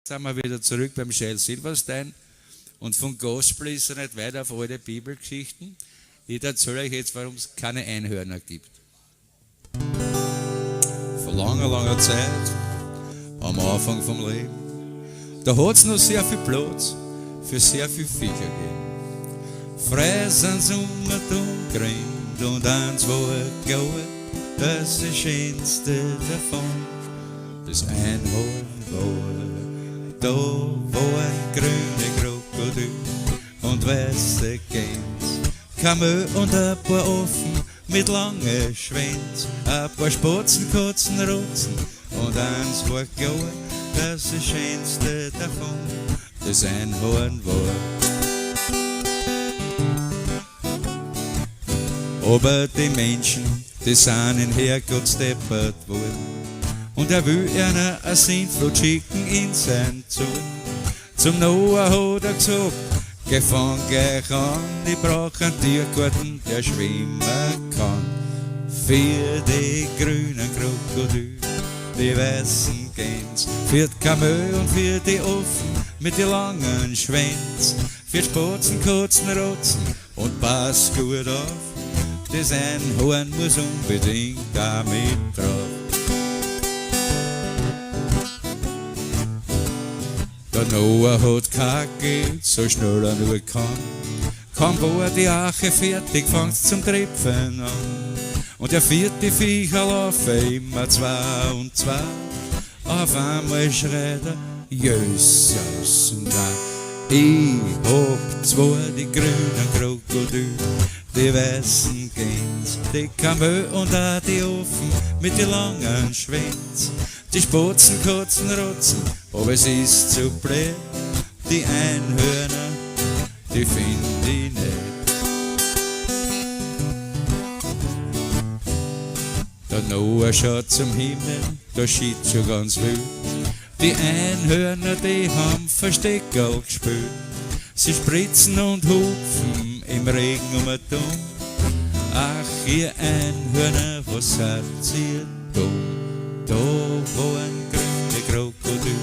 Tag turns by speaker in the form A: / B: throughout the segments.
A: Sind wir wieder zurück beim Shell Silverstein und von Gospel ist er nicht weiter auf alte Bibelgeschichten. Ich erzähle euch jetzt, warum es keine Einhörner gibt. Vor langer, langer Zeit, am Anfang vom Leben, da hat es noch sehr viel Platz für sehr viele Viecher gegeben. Frei sind sie umgerind und eins war Gaue, das ist das Schönste davon, das Einhorn war. Da war ein grüner Krokodil und weiße Gänse, Kamel und ein paar Affen mit langen Schwänzen, ein paar Spatzen, Katzen, Rotzen und eins war klar, das das Schönste davon das Einhorn war. Aber die Menschen, die sind in Herrgott steppert worden. Und will einer eine Sintflut schicken in sein Zug. Zum Noah hat gesagt, geh fang gleich an, ich brauch einen Tiergarten, der schwimmen kann. Für die grünen Krokodil, die weißen Gänse, für die Kamel und für die Affen mit den langen Schwänzen, für die Spatzen, Katzen, Rotzen und pass gut auf, das Einhorn muss unbedingt damit drauf. Der Noah hat kein Geld, so schnell er nur kann. Kaum war die Arche fertig, fängt's zum Trepfen an. Und der vierte Viecher laufen immer zwei und zwei. Auf einmal schreit er, Jesus, nein. Ich hab zwar die grünen Krokodil, die weißen Gänse, die Kamel und auch die Affen mit den langen Schwänzen, die Spatzen, Katzen, Rotzen, aber es ist zu blöd, die Einhörner, die find ich nicht. Der Noah schaut zum Himmel, da schied schon ganz wild. Die Einhörner, die haben Versteckerl gespielt. Sie spritzen und hupfen im Regen um den Turm. Ach, ihr Einhörner, was seid ihr dumm? Da waren grüne Krokodil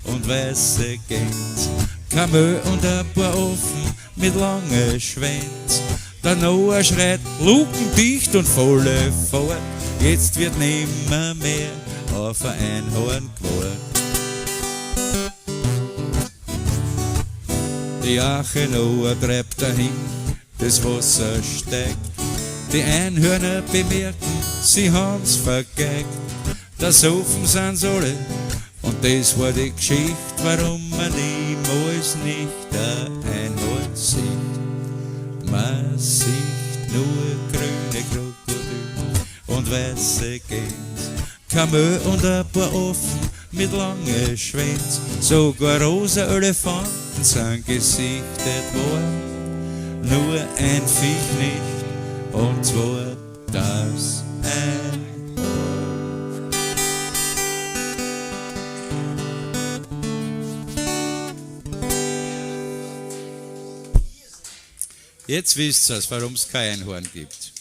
A: und weiße Gänse, Kamel und ein paar Affen mit langen Schwänzen. Der Noah schreit, Luken dicht und volle Fahrt, jetzt wird nimmer mehr auf ein Einhorn gewartet. Die Arche Noah treibt dahin, das Wasser steigt. Die Einhörner bemerken, sie haben's vergeigt. Das Ofen sind's alle, und das war die Geschichte, warum man niemals nicht ein Einhorn sieht. Man sieht nur grüne Krokodil und weiße Gänse, Kamel und ein paar Affen mit langen Schwänzen. Sogar rosa Elefanten sind gesichtet worden, nur ein Viech nicht, und zwar das Einhorn. Jetzt wisst ihr, warum es kein Einhorn gibt.